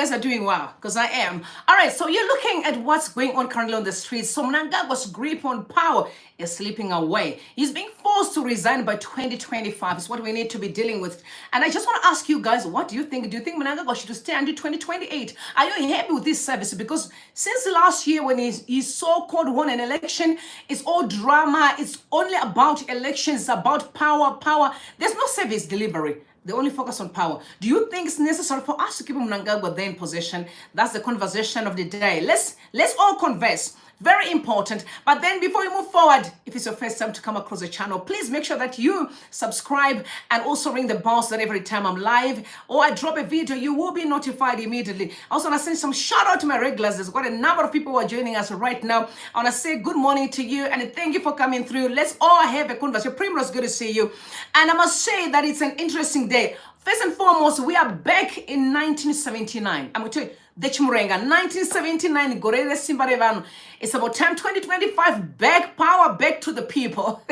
guys are doing well, because I am. All right, so you're looking at what's going on currently on the streets. So Mnangagwa's grip on power is slipping away. He's being forced to resign by 2025. It's what we need to be dealing with. And I just want to ask you guys, what do you think? Do you think Mnangagwa should stay until 2028? Are you happy with this service? Because since last year when he so-called won an election, it's all drama. It's only about elections, about power. There's no service delivery. They only focus on power. Do you think it's necessary for us to keep Mnangagwa there in position? That's the conversation of the day. Let's all converse. Very important. But then before we move forward, if it's your first time to come across the channel, please make sure that you subscribe and also ring the bell so that every time I'm live or I drop a video, you will be notified immediately. I also want to send some shout out to my regulars. There's quite a number of people who are joining us right now. I want to say good morning to you and thank you for coming through. Let's all have a conversation. Primrose, good to see you. And I must say that it's an interesting day. First and foremost, we are back in 1979. I'm going to tell you, the Chimurenga, 1979, Gorere Simbarevano. It's about time 2025, back power, back to the people.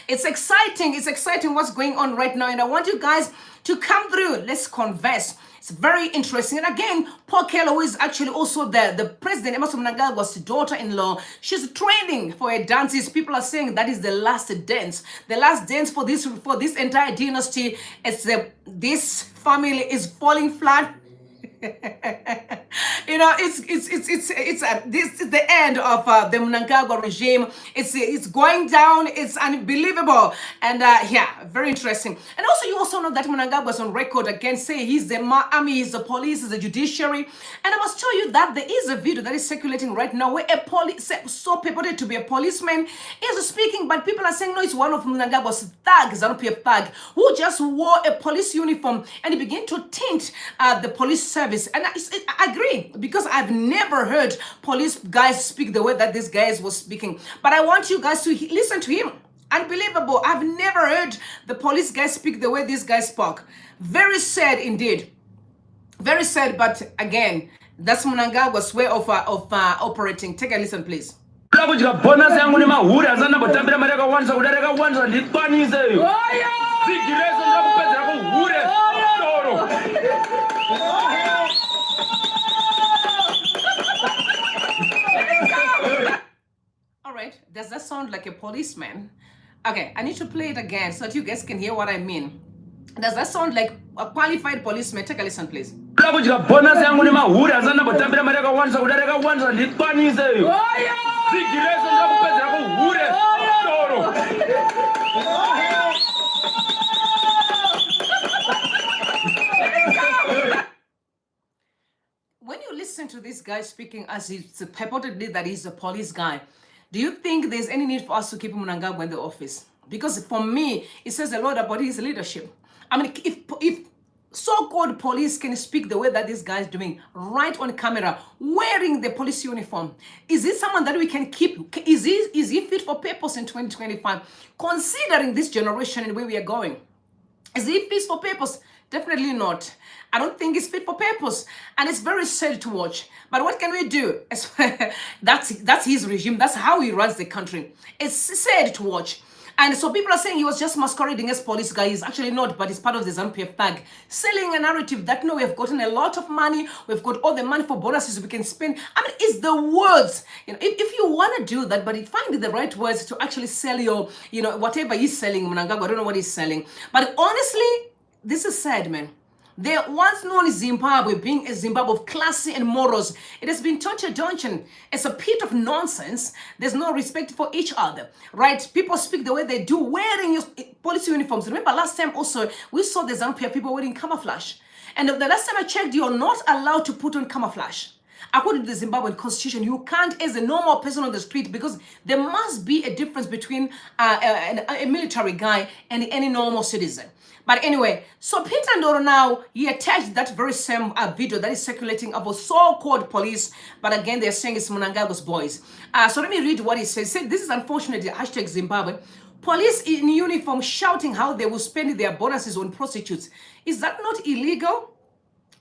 It's exciting. It's exciting what's going on right now. And I want you guys to come through. Let's converse. It's very interesting. And again, Paul Keller, who is actually also the president, Emerson Mnangagwa's daughter-in-law, she's training for her dances. People are saying that is the last dance. The last dance for this entire dynasty. This family is falling flat. You know, this is the end of the Mnangagwa regime. It's going down. It's unbelievable, and yeah, very interesting. And also, you also know that Mnangagwa is on record again saying he's the army, he's the police, he's the judiciary. And I must tell you that there is a video that is circulating right now where a police so purported to be a policeman is speaking, but people are saying no, it's one of Mnangagwa's thugs, ZANU-PF thug, who just wore a police uniform and he began to taint the police service. And I agree, because I've never heard police guys speak the way that this guy was speaking. But I want you guys to listen to him. Unbelievable. I've never heard the police guy speak the way this guy spoke. Very sad indeed. Very sad, but again, that's Mnangagwa's way of operating. Take a listen, please. All right, does that sound like a policeman? Okay, I need to play it again so that you guys can hear what I mean. Does that sound like a qualified policeman? Take a listen, please. When you listen to this guy speaking as it's purportedly that he's a police guy, do you think there's any need for us to keep Mnangagwa in the office? Because for me, it says a lot about his leadership. I mean, if so-called police can speak the way that this guy is doing, right on camera, wearing the police uniform, is this someone that we can keep? Is he fit for purpose in 2025? Considering this generation and where we are going, is he fit for purpose? Definitely not. I don't think it's fit for purpose. And it's very sad to watch. But what can we do? That's his regime. That's how he runs the country. It's sad to watch. And so people are saying he was just masquerading as police guy. He's actually not, but he's part of the ZANU-PF thug. Selling a narrative that, no, we have gotten a lot of money. We've got all the money for bonuses we can spend. I mean, it's the words. You know, if you want to do that, but find the right words to actually sell your, you know, whatever he's selling, Mnangagwa, I don't know what he's selling. But honestly, this is sad, man. They once known Zimbabwe being a Zimbabwe of classy and morals. It has been turned to a dungeon. It's a pit of nonsense. There's no respect for each other, right? People speak the way they do, wearing police uniforms. Remember last time also, we saw the ZANU-PF people wearing camouflage. And the last time I checked, you're not allowed to put on camouflage. According to the Zimbabwean constitution, you can't as a normal person on the street, because there must be a difference between a military guy and any normal citizen. But anyway, so Peter Ndoro now, he attached that very same video that is circulating about so-called police. But again, they're saying it's Mnangagwa's boys. So let me read what he says. He said, this is unfortunately hashtag Zimbabwe. Police in uniform shouting how they will spend their bonuses on prostitutes. Is that not illegal?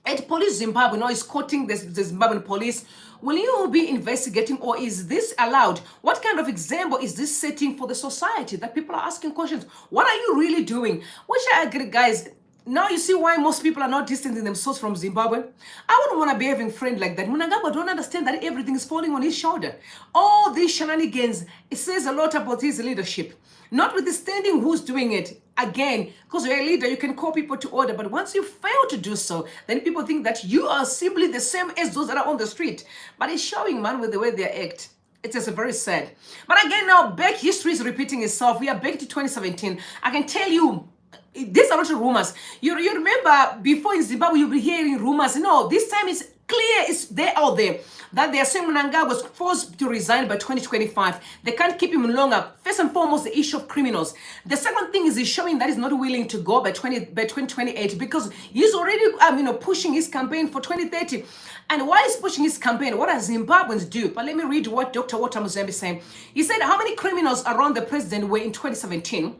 At Police Zimbabwe now is quoting the Zimbabwean police. Will you be investigating, or is this allowed? What kind of example is this setting for the society that people are asking questions? What are you really doing? Which I agree, guys. Now you see why most people are not distancing themselves from Zimbabwe. I wouldn't want to be having a friend like that. Mnangagwa don't understand that everything is falling on his shoulder. All these shenanigans, it says a lot about his leadership. Notwithstanding who's doing it, again, because you're a leader, you can call people to order. But once you fail to do so, then people think that you are simply the same as those that are on the street. But it's showing, man, with the way they act. It is very sad. But again, now, back history is repeating itself. We are back to 2017. I can tell you, these are not rumors. You remember before in Zimbabwe, you'll be hearing rumors. No, this time it's clear, it's there out there that they are saying Mnangagwa was forced to resign by 2025. They can't keep him longer. First and foremost, the issue of criminals. The second thing is he's showing that he's not willing to go by 2028 because he's already pushing his campaign for 2030. And why is pushing his campaign? What does Zimbabweans do? But let me read what Dr. Walter Muzembe is saying. He said, how many criminals around the president were in 2017?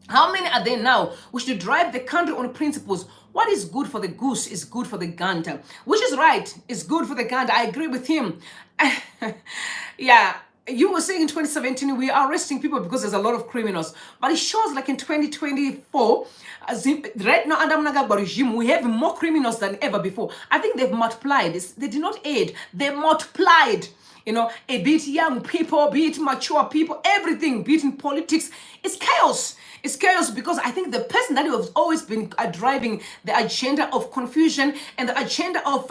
How many are there now? We should drive the country on principles. What is good for the goose is good for the gander. Which is right. It's good for the gander. I agree with him. Yeah. You were saying in 2017, we are arresting people because there's a lot of criminals. But it shows like in 2024, right now under Mnangagwa regime, we have more criminals than ever before. I think they've multiplied. They did not aid. They multiplied. A bit young people, be it mature people, everything, be it in politics. It's chaos. It's chaos because I think the person that has always been driving the agenda of confusion and the agenda of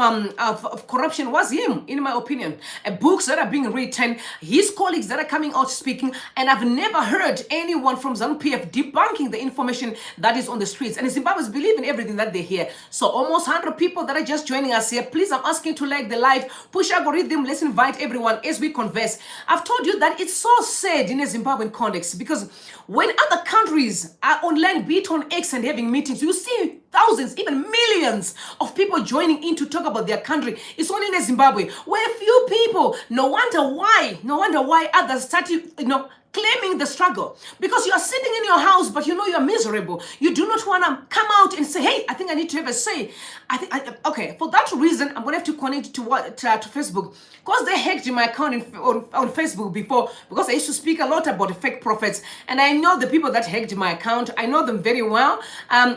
corruption was him, in my opinion. Books that are being written, his colleagues that are coming out speaking, and I've never heard anyone from ZANU-PF debunking the information that is on the streets. And Zimbabweans believe in everything that they hear. So almost 100 people that are just joining us here, please, I'm asking to like the live, push algorithm, let's invite everyone as we converse. I've told you that it's so sad in a Zimbabwean context because when other countries are online, be it on X and having meetings, you see thousands, even millions of people joining in to talk about their country. It's only in Zimbabwe where few people. No wonder why others started, claiming the struggle, because you are sitting in your house, but you are miserable. You do not want to come out and say, hey, I think I need to have a say. Okay, for that reason, I'm going to have to connect to Facebook, because they hacked my account on Facebook before, because I used to speak a lot about fake prophets, and I know the people that hacked my account. I know them very well.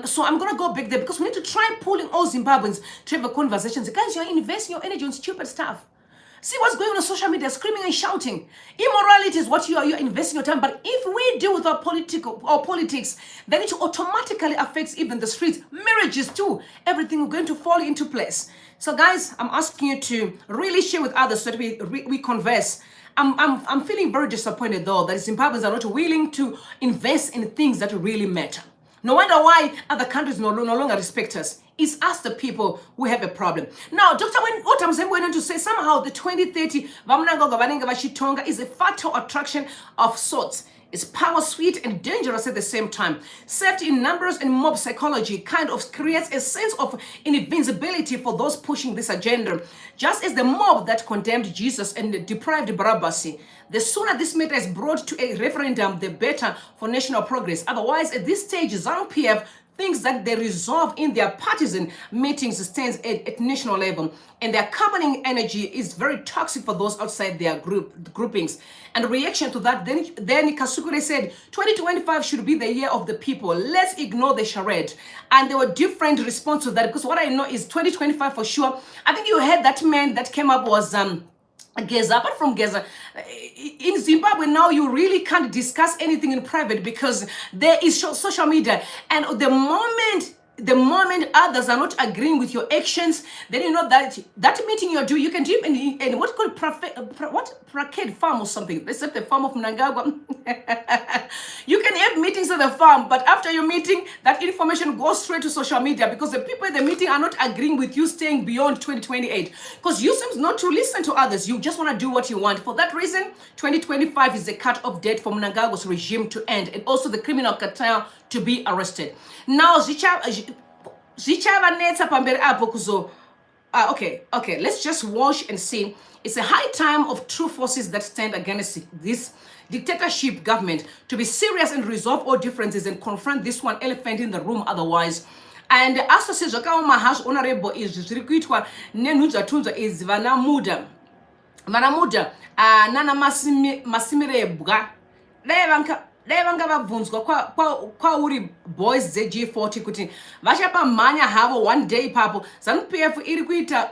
So I'm going to go back there, because we need to try pulling all Zimbabweans to have a conversation. Guys, you're investing your energy on stupid stuff. See what's going on social media, screaming and shouting. Immorality is what you're investing your time. But if we deal with our politics, then it automatically affects even the streets, marriages too. Everything is going to fall into place. So guys, I'm asking you to really share with others so that we converse. I'm feeling very disappointed though that Zimbabweans are not willing to invest in things that really matter. No wonder why other countries no longer respect us. It's us, the people, who have a problem. Now, Dr. Otamzembe went on to say somehow the 2030 Mnangagwa Vanenge Vachitonga is a fatal attraction of sorts. It's power sweet and dangerous at the same time. Safety in numbers and mob psychology kind of creates a sense of invincibility for those pushing this agenda. Just as the mob that condemned Jesus and deprived Barabbas. The sooner this matter is brought to a referendum, the better for national progress. Otherwise, at this stage, ZANU-PF thinks that the resolve in their partisan meetings stands at national level, and their accompanying energy is very toxic for those outside their groupings. And reaction to that, then Kasukure said, 2025 should be the year of the people. Let's ignore the charade. And there were different responses to that, because what I know is 2025 for sure. I think you heard that man that came up was Geza. Apart from Geza, in Zimbabwe now you really can't discuss anything in private because there is social media, and the moment others are not agreeing with your actions, then you know that meeting you're doing, you can do in what's called Praked farm or something. Let's say the farm of Mnangagwa. You can have meetings at the farm, but after your meeting, that information goes straight to social media because the people at the meeting are not agreeing with you staying beyond 2028. Because you seem not to listen to others. You just want to do what you want. For that reason, 2025 is the cut-off date for Mnangagwa's regime to end, and also the criminal cartel to be arrested. Now, okay, let's just watch and see. It's a high time of true forces that stand against this dictatorship government to be serious and resolve all differences and confront this one elephant in the room otherwise. And as says House Honorable is Zirikuitwa Nenuzatunza is Vanamuda Nana Masimirebga Levanka vanga vabvunzwa kwauri boys dzeG40 kuti vachapamhanya havo one day ipapo. ZANU-PF iri kuita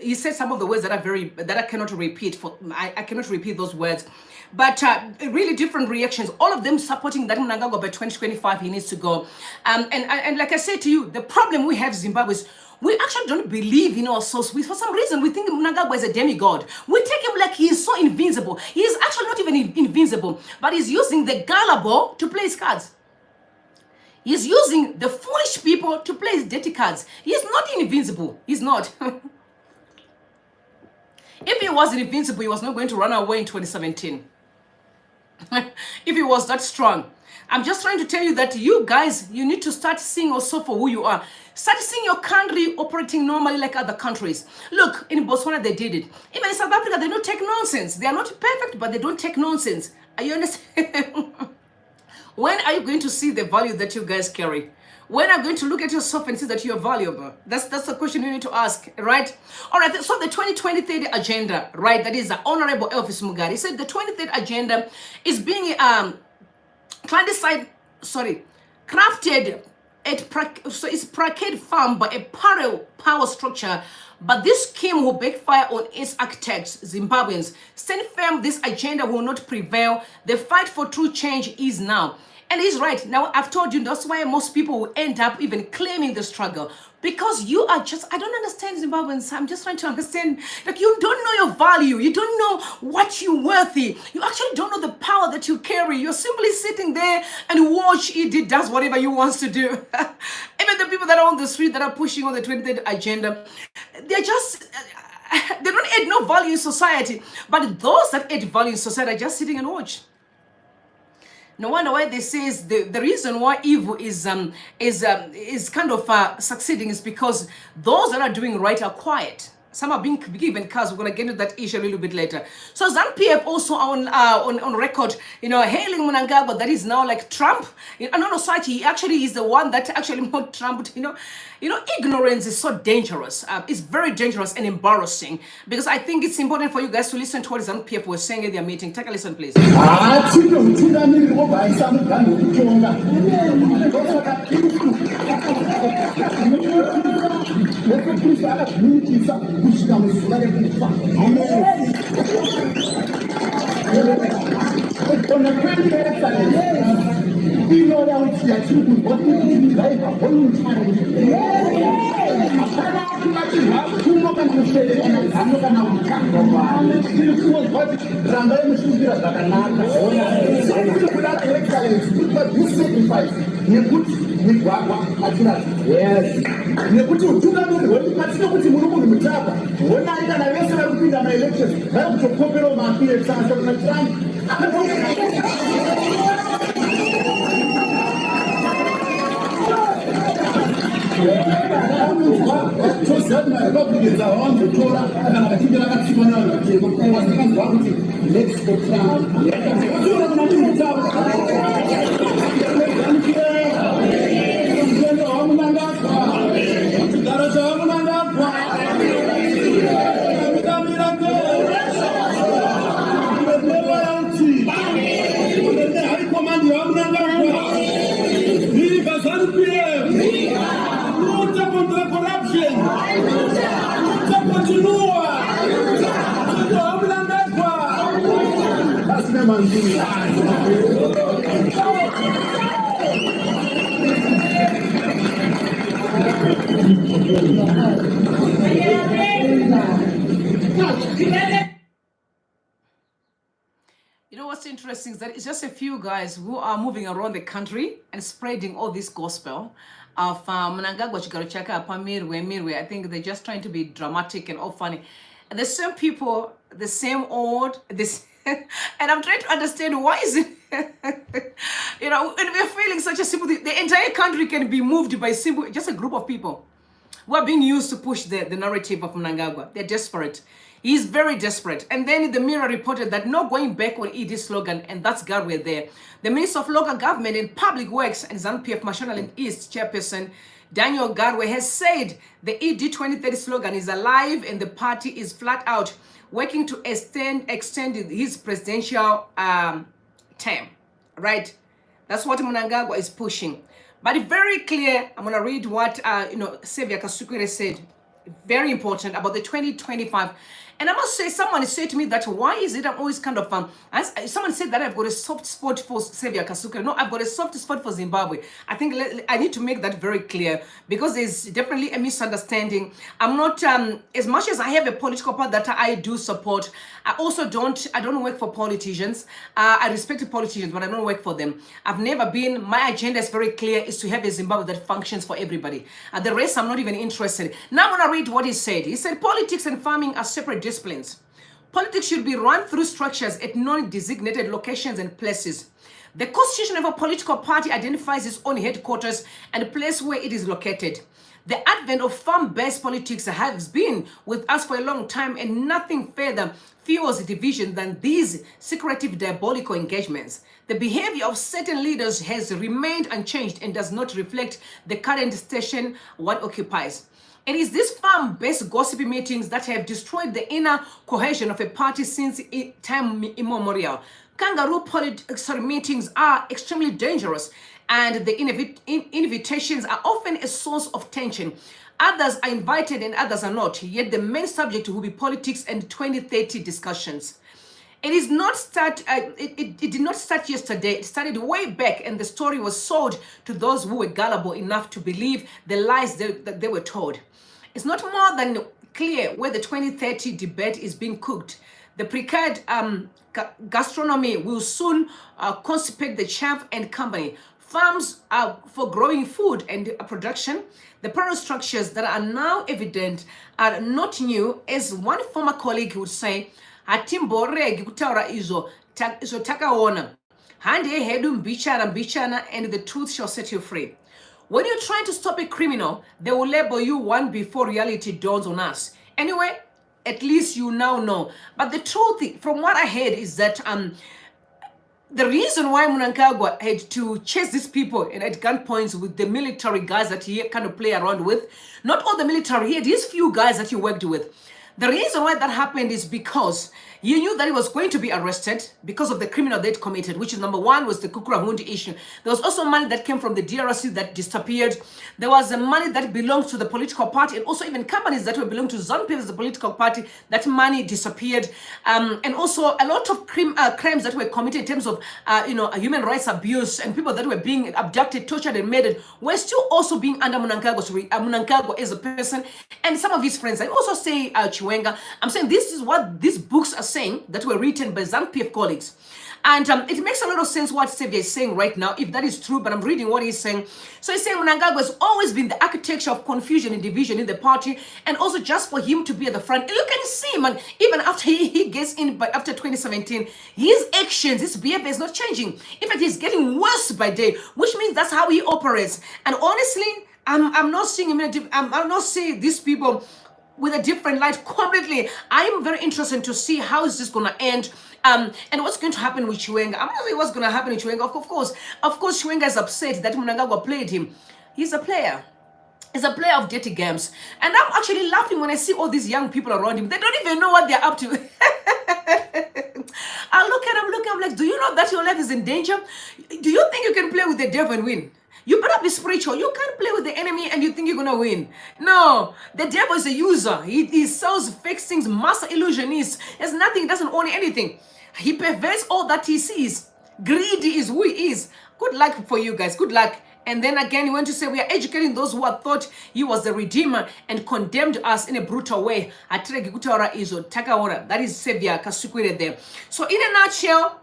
he said some of the words that I cannot repeat. I cannot repeat those words, but really different reactions, all of them supporting that Mnangagwa by 2025 he needs to go. And like I said to you, the problem we have in Zimbabwe is we actually don't believe in ourselves. For some reason, we think Mnangagwa is a demigod. We take him like he's so invincible. He is actually not even invincible, but he's using the gullible to play his cards. He's using the foolish people to play his dirty cards. He's not invincible. He's not. If he wasn't invincible, he was not going to run away in 2017. If he was that strong. I'm just trying to tell you that you guys, you need to start seeing yourself for who you are. Start seeing your country operating normally like other countries. Look, in Botswana, they did it. Even in South Africa, they don't take nonsense. They are not perfect, but they don't take nonsense. Are you understand? When are you going to see the value that you guys carry? When are you going to look at yourself and see that you're valuable? That's the question you need to ask, right? All right, so the 2023 agenda, right, that is the Honorable Elvis Mugari said the 23rd agenda is being crafted so it's bracket farm by a parallel power structure, but this scheme will backfire on its architects, Zimbabweans. Stand firm, this agenda will not prevail. The fight for true change is now. And he's right. Now, I've told you, that's why most people will end up even claiming the struggle. Because you are just, I don't understand Zimbabweans. I'm just trying to understand, like, you don't know your value. You don't know what you're worthy. You actually don't know the power that you carry. You're simply sitting there and watch it does whatever you wants to do. Even the people that are on the street that are pushing on the 23rd agenda, they're just, they don't add no value in society. But those that add value in society are just sitting and watch. No wonder why they say the reason why evil is kind of succeeding is because those that are doing right are quiet. Some are being given cars. We're gonna get into that issue a little bit later. So ZANU-PF also on record, hailing Mnangagwa that is now like Trump. In another society, he actually is the one that actually more Trump. Ignorance is so dangerous. It's very dangerous and embarrassing, because I think it's important for you guys to listen to what ZANU-PF was saying in their meeting. Take a listen, please. What's interesting is that it's just a few guys who are moving around the country and spreading all this gospel of Mnangagwa chigaro chaka pamirwe. I think they're just trying to be dramatic and all funny. And the same people, the same old, this, and I'm trying to understand why is it, and we're feeling such a simple thing. The entire country can be moved by just a group of people who are being used to push the narrative of Mnangagwa. They're desperate. He's very desperate. And then the Mirror reported that no going back on ED's slogan, and that's God we're there. The Minister of Local Government and Public Works and ZANU-PF Mashonaland East Chairperson Daniel Garwe has said the ED 2030 slogan is alive and the party is flat out working to extend his presidential term, right? That's what Mnangagwa is pushing. But it's very clear, I'm going to read what, Xavier Kasukwire said. Very important about the 2025. And I must say, someone said to me that why is it I'm always kind of someone said that I've got a soft spot for Xavier Kasukwire. No, I've got a soft spot for Zimbabwe. I think I need to make that very clear because there's definitely a misunderstanding. I'm not as much as I have a political part that I do support. I also don't work for politicians. I respect politicians, but I don't work for them. I've never been. My agenda is very clear: is to have a Zimbabwe that functions for everybody. The rest, I'm not even interested. Now I'm gonna read what he said. He said, "Politics and farming are separate disciplines. Politics should be run through structures at non-designated locations and places. The constitution of a political party identifies its own headquarters and the place where it is located. The advent of farm-based politics has been with us for a long time, and nothing further fuels division than these secretive diabolical engagements. The behavior of certain leaders has remained unchanged and does not reflect the current station one occupies. It is these farm-based gossipy meetings that have destroyed the inner cohesion of a party since time immemorial. Kangaroo meetings are extremely dangerous, and the invitations are often a source of tension. Others are invited and others are not, yet the main subject will be politics and 2030 discussions. It is not it did not start yesterday. It started way back, and the story was sold to those who were gullible enough to believe the lies that they were told. It's not more than clear where the 2030 debate is being cooked. The precared gastronomy will soon constipate the chef and company. Farms for growing food and production. The power structures that are now evident are not new, as one former colleague would say. Hatimboregi kutaura izo takaona. Hande hedu mbichana and the truth shall set you free. When you're trying to stop a criminal, they will label you one before reality dawns on us. Anyway, at least you now know. But the truth, from what I heard, is that the reason why Mnangagwa had to chase these people and at gunpoints with the military guys that he kind of play around with, not all the military, he had these few guys that he worked with. The reason why that happened is because you knew that he was going to be arrested because of the criminal they'd committed, which is number one was the Kukurahundi issue. There was also money that came from the DRC that disappeared. There was the money that belonged to the political party, and also even companies that were belonged to ZANU-PF as the political party, that money disappeared. And also a lot of crimes that were committed in terms of human rights abuse, and people that were being abducted, tortured, and murdered were still also being under Mnangagwa as a person, and some of his friends. I also say Chiwenga. I'm saying this is what these books are saying that were written by ZANU-PF colleagues. And it makes a lot of sense what Xavier is saying right now, if that is true, but I'm reading what he's saying. So he's saying Mnangagwa has always been the architecture of confusion and division in the party, and also just for him to be at the front. You can see, man, even after he gets in, but after 2017, his actions, his behavior is not changing. In fact, he's getting worse by day, which means that's how he operates. And honestly, I'm not seeing him, I'm not seeing these people with a different light completely. I'm very interested to see how is this going to end, and what's going to happen with Chiwenga. I'm not saying what's going to happen with Chiwenga. Of course, Chiwenga is upset that Mnangagwa played him. He's a player. He's a player of dirty games. And I'm actually laughing when I see all these young people around him. They don't even know what they're up to. I look at him, I'm like, do you know that your life is in danger? Do you think you can play with the devil and win? You better be spiritual. You can't play with the enemy and you think you're going to win. No, the devil is a user. He sells fake things, master illusionist. There's nothing, he doesn't own anything. He perverts all that he sees. Greedy is who he is. Good luck for you guys. Good luck. And then again, he went to say, we are educating those who have thought he was the redeemer and condemned us in a brutal way. That is Xavier Kasukwire there. So in a nutshell,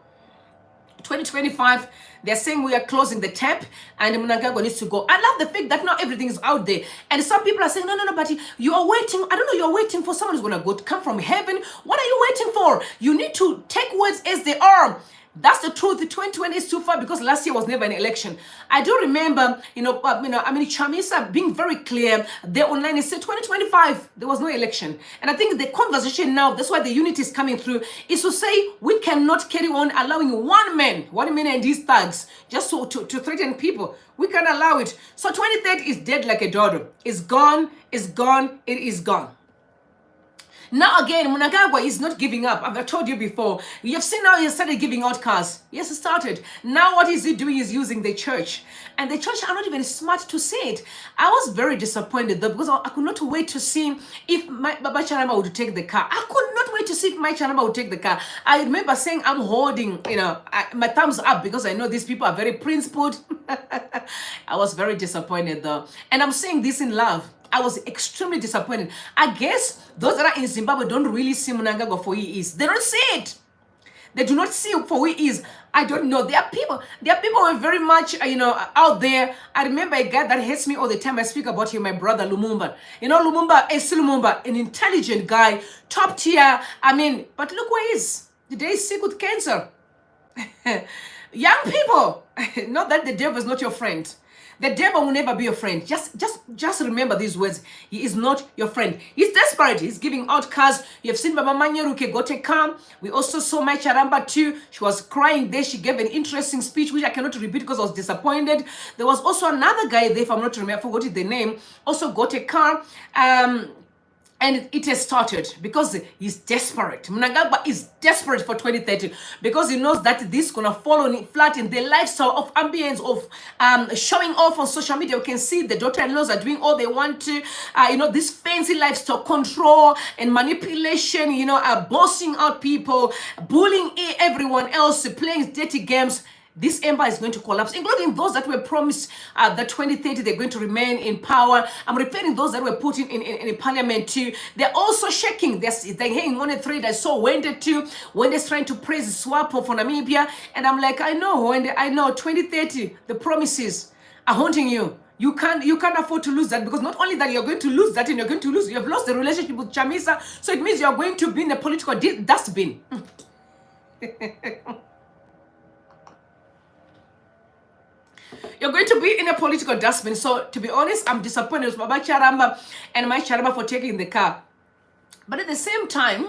2025, they're saying we are closing the tap and Mnangagwa needs to go. I love the fact that now everything is out there. And some people are saying, no, but you are waiting. I don't know, you're waiting for someone who's going to come from heaven. What are you waiting for? You need to take words as they are. That's the truth. The 2020 is too far because last year was never an election. I do remember, Chamisa being very clear there online. He said 2025, there was no election. And I think the conversation now, that's why the unity is coming through, is to say we cannot carry on allowing one man and his thugs just to threaten people. We can't allow it. So 2030 is dead like a dodo. It's gone, it is gone. Now again, Mnangagwa is not giving up. I've told you before. You've seen now he started giving out cars. Yes, he started. Now what is he doing is using the church. And the church are not even smart to say it. I was very disappointed though, because I could not wait to see if my Baba Charamba would take the car. I could not wait to see if my Charamba would take the car. I remember saying I'm holding, my thumbs up because I know these people are very principled. I was very disappointed though. And I'm saying this in love. I was extremely disappointed. I guess those that are in Zimbabwe don't really see Mnangagwa for who he is. They don't see it. They do not see him for who he is. I don't know. There are people who are very much, out there. I remember a guy that hates me all the time. I speak about him, my brother Lumumba. Lumumba, S. Lumumba, an intelligent guy, top tier. But look where he is. Today he's sick with cancer. Young people, not that the devil is not your friend. The devil will never be your friend. Just remember these words. He is not your friend. He's desperate. He's giving out cars. You have seen Baba Manyaruke got a car. We also saw my Charamba too. She was crying there. She gave an interesting speech, which I cannot repeat because I was disappointed. There was also another guy there, if I'm not remembering, I forgot the name, also got a car. And it has started because he's desperate. Mnangagwa is desperate for 2030 because he knows that this is going to fall on flat in the lifestyle of ambience, of showing off on social media. You can see the daughter-in-laws are doing all they want to. This fancy lifestyle, control and manipulation, bossing out people, bullying everyone else, playing dirty games. This empire is going to collapse, including those that were promised that 2030 they're going to remain in power. I'm referring those that were put in parliament too. They're also shaking. They're hanging on a thread. I saw Wendy too. Wendy's trying to praise SWAPO for Namibia. And I'm like, I know, Wendy, I know 2030, the promises are haunting you. You can't afford to lose that, because not only that, you're going to lose that, and you have lost the relationship with Chamisa. So it means you're going to be in a political dustbin. You're going to be in a political dustbin. So, to be honest, I'm disappointed with Baba Charamba and my Charamba for taking the car. But at the same time,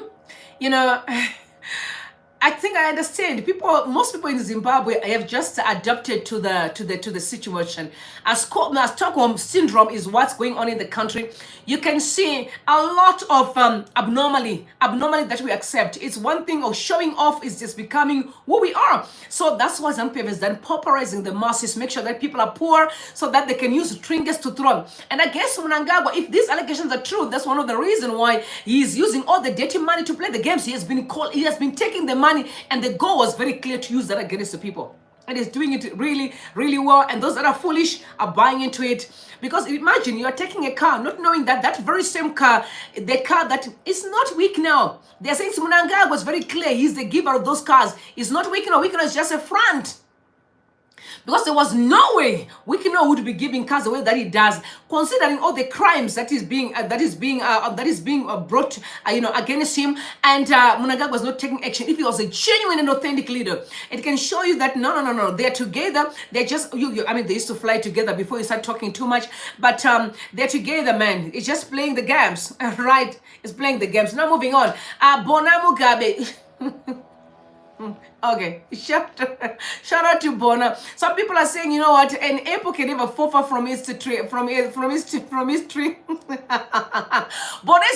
I think I understand. Most people in Zimbabwe have just adapted to the situation. As Stockholm syndrome is what's going on in the country. You can see a lot of abnormality that we accept. It's one thing of showing off is just becoming who we are. So that's why ZANU-PF has done pauperizing the masses, make sure that people are poor so that they can use trinkets to throw. And I guess Mnangagwa, if these allegations are true, that's one of the reasons why he is using all the dirty money to play the games. He has been taking the money, and the goal was very clear to use that against the people. And he's doing it really, really well. And those that are foolish are buying into it. Because imagine you are taking a car, not knowing that that very same car, the car that is not weak now. They're saying Mnangagwa was very clear. He's the giver of those cars. It's not weak now. Weak now is just a front. Because there was no way Wikino would be giving cars the way that he does, considering all the crimes that is being brought against him, and Mnangagwa was not taking action. If he was a genuine and authentic leader, it can show you that no, they're together. They're just they used to fly together before you start talking too much, but they're together, man. It's just playing the games, right? It's playing the games. Now moving on. Bona Mugabe. Okay, shout out to Bona. Some people are saying, you know what, an apple can never fall far from his tree. Bona is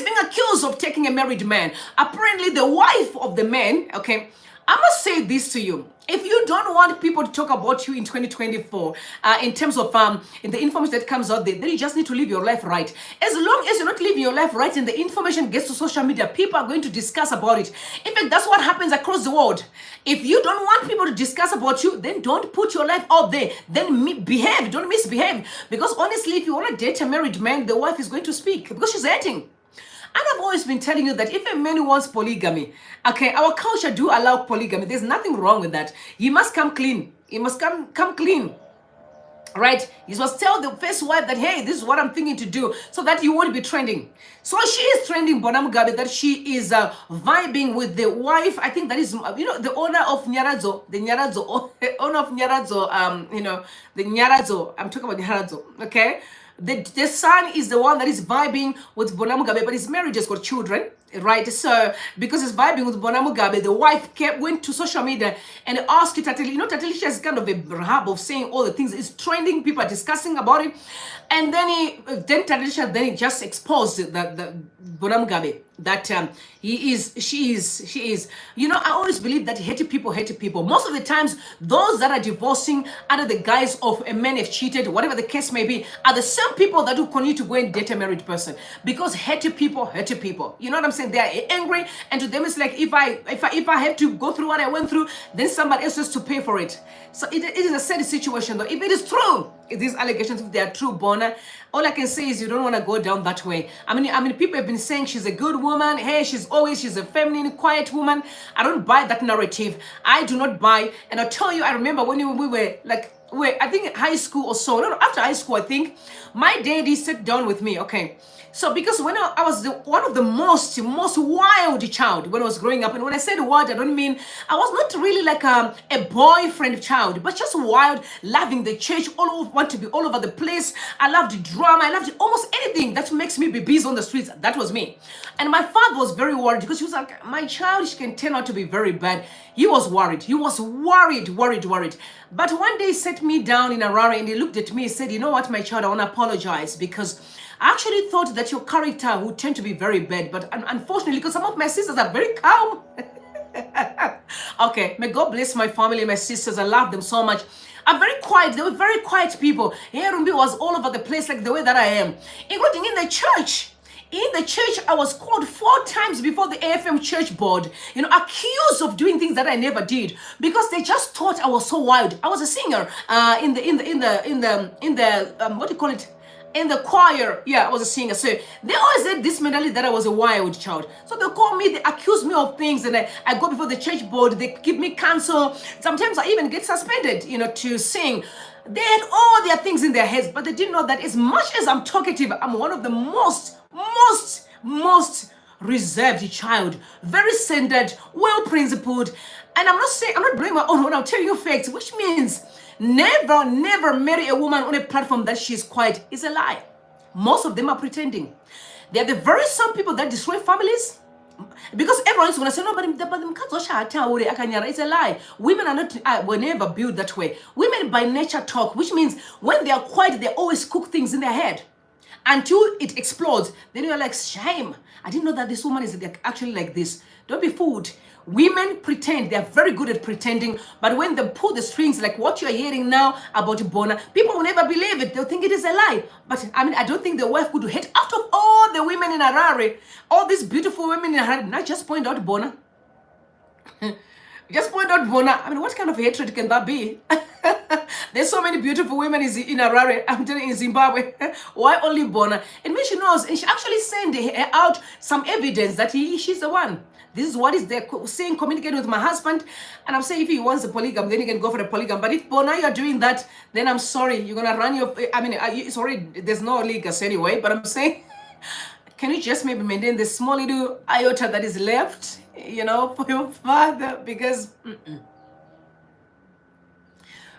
being accused of taking a married man. Apparently, the wife of the man. Okay, I must say this to you. If you don't want people to talk about you in 2024, in terms of in the information that comes out there, then you just need to live your life right. As long as you're not living your life right and the information gets to social media, people are going to discuss about it. In fact, that's what happens across the world. If you don't want people to discuss about you, then don't put your life out there. Then behave, don't misbehave. Because honestly, if you want to date a married man, the wife is going to speak because she's hating. And I've always been telling you that if a man wants polygamy, okay, our culture do allow polygamy. There's nothing wrong with that. He must come clean. He must come clean. Right? You must tell the first wife that, hey, this is what I'm thinking to do, so that you won't be trending. So she is trending, Bona Mugabe, that she is vibing with the wife. I think that is, the owner of Nyaradzo, owner of Nyaradzo, the Nyaradzo, I'm talking about Nyaradzo, okay? The son is the one that is vibing with Bonamugabe, but he's married, just got children, right? So because he's vibing with Bonamugabe, the wife went to social media and asked Tateli. You know, Tateli has kind of a hub of saying all the things. It's trending. People are discussing about it. And then Tateli he just exposed the Bonamugabe that she is. You know, I always believe that hate people. Most of the times, those that are divorcing under the guise of a man have cheated, whatever the case may be, are the same people that will continue to go and date a married person, because hate people. You know what I'm saying? They are angry, and to them it's like, if I have to go through what I went through, then somebody else has to pay for it. So it is a sad situation, though. If it is true, if these allegations, if they are true, Bona, all I can say is you don't want to go down that way. I mean, people have been saying she's a good woman. Hey, she's a feminine, quiet woman. I don't buy that narrative. I do not buy. And I'll tell you, I remember when we were like, I think high school or so. No, after high school, I think my daddy sat down with me. Okay. So because when I was one of the most wild child when I was growing up, and when I said wild, I don't mean, I was not really like a boyfriend child, but just wild, loving the church, want to be all over the place. I loved drama. I loved almost anything that makes me be busy on the streets. That was me. And my father was very worried, because he was like, my child, she can turn out to be very bad. He was worried. He was worried. But one day he sat me down in Harare and he looked at me and said, you know what, my child, I want to apologize, because I actually thought that your character would tend to be very bad, but unfortunately, because some of my sisters are very calm. Okay, may God bless my family, my sisters. I love them so much. I'm very quiet. They were very quiet people. Rumbi was all over the place, like the way that I am, including in the church. In the church, I was called 4 times before the AFM church board, you know, accused of doing things that I never did, because they just thought I was so wild. I was a singer in the what do you call it? In the choir. Yeah, I was a singer. So they always had this mentality that I was a wild child. So they call me, they accuse me of things, and I go before the church board, they give me counsel. Sometimes I even get suspended, you know, to sing. They had all their things in their heads, but they didn't know that as much as I'm talkative, I'm one of the most reserved child, very centered, well-principled. And I'm not blaming my own when I'm telling you facts, which means never marry a woman on a platform that she's quiet. It's a lie. Most of them are pretending. They're the very same people that destroy families. Because everyone is going to say, no, but it's a lie. Women are not, were never built that way. Women by nature talk, which means when they are quiet, they always cook things in their head until it explodes. Then you're like, shame. I didn't know that this woman is actually like this. Don't be fooled. Women pretend. They're very good at pretending. But when they pull the strings, like what you're hearing now about Bona, people will never believe it. They'll think it is a lie. But I mean, I don't think the wife could hate out of all the women in Harare, all these beautiful women in Harare. Not just point out Bona. Just point out Bona. I mean, what kind of hatred can that be? There's so many beautiful women in Harare, I'm telling you, in Zimbabwe. Why only Bona? And when she knows, and she actually sent out some evidence that she's the one. This is what is there saying, communicating with my husband. And I'm saying if he wants a polygam, then he can go for a polygam. But if Bona, you're doing that, then I'm sorry. You're going to run your, I mean, it's already, there's no legas anyway. But I'm saying, can you just maybe maintain the small little iota that is left, you know, for your father? Because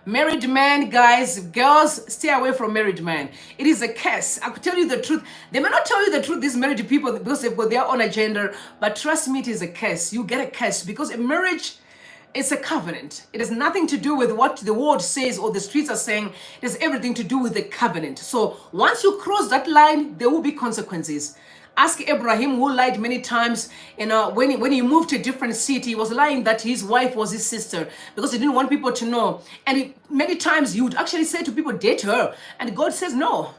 married man, guys, girls, stay away from married man. It is a curse. I could tell you the truth. They may not tell you the truth, these married people, because they've got their own agenda. But trust me, it is a curse. You get a curse, because a marriage is a covenant. It has nothing to do with what the world says or the streets are saying. It has everything to do with the covenant. So once you cross that line, there will be consequences. Ask Abraham, who lied many times. You know, when he moved to a different city, he was lying that his wife was his sister, because he didn't want people to know. And many times he would actually say to people, date her. And God says, no.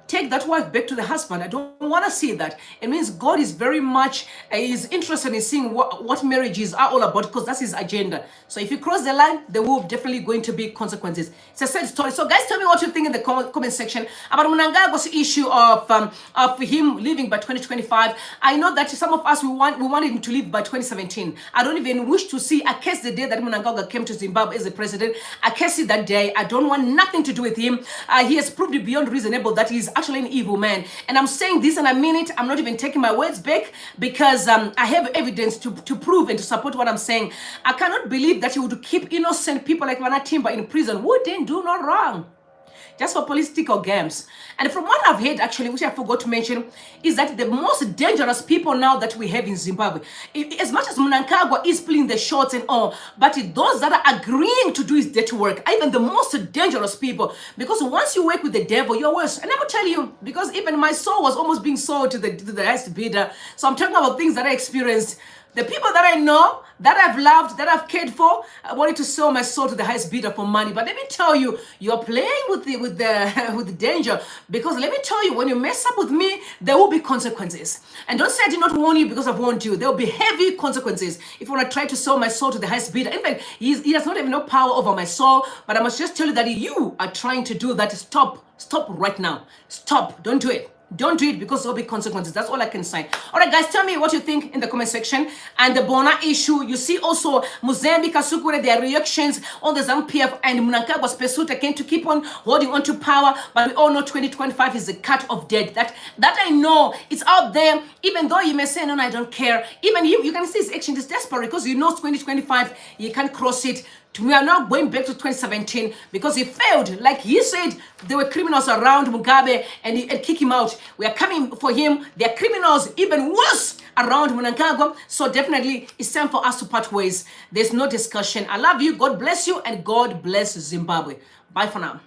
Take that wife back to the husband. I don't want to see that. It means God is very much is interested in seeing what marriages are all about, because that's his agenda. So if you cross the line, there will definitely going to be consequences. It's a sad story. So guys, tell me what you think in the comment section about Mnangagwa's issue of him leaving by 2025. I know that some of us we wanted him to leave by 2017. I don't even wish to see. I curse the day that Mnangagwa came to Zimbabwe as the president. I curse it that day. I don't want nothing to do with him. He has proved it beyond reasonable that he's actually an evil man. And I'm saying this and I mean it. I'm not even taking my words back, because I have evidence to prove and to support what I'm saying. I cannot believe that he would keep innocent people like Vanatimba in prison who didn't do no wrong. just for political games. And from what I've heard, actually, which I forgot to mention, is that the most dangerous people now that we have in Zimbabwe, as much as Mnangagwa is playing the shots and all, but those that are agreeing to do his dirty work are even the most dangerous people. Because once you work with the devil, you're worse. And I will tell you, because even my soul was almost being sold to the highest bidder. So I'm talking about things that I experienced. The people that I know, that I've loved, that I've cared for, I wanted to sell my soul to the highest bidder for money. But let me tell you, you're playing with the danger. Because let me tell you, when you mess up with me, there will be consequences. And don't say I did not warn you because I've warned you. There will be heavy consequences if you want to try to sell my soul to the highest bidder. In fact, he does not have no power over my soul. But I must just tell you that you are trying to do that. Stop right now. Stop. Don't do it. Don't do it because there'll be consequences. That's all I can say. All right, guys, tell me what you think in the comment section. And the Bona issue, you see also Mozambique, Kasukure, their reactions on the ZANU-PF and Mnangagwa's pursuit again to keep on holding on to power. But we all know 2025 is the cut of dead. That I know, it's out there. Even though you may say, no, I don't care. Even you can see his action is desperate because you know 2025, you can't cross it. We are now going back to 2017 because he failed. Like he said, there were criminals around Mugabe and kick him out. We are coming for him. There are criminals even worse around Mnangagwa. So definitely it's time for us to part ways. There's no discussion. I love you. God bless you and God bless Zimbabwe. Bye for now.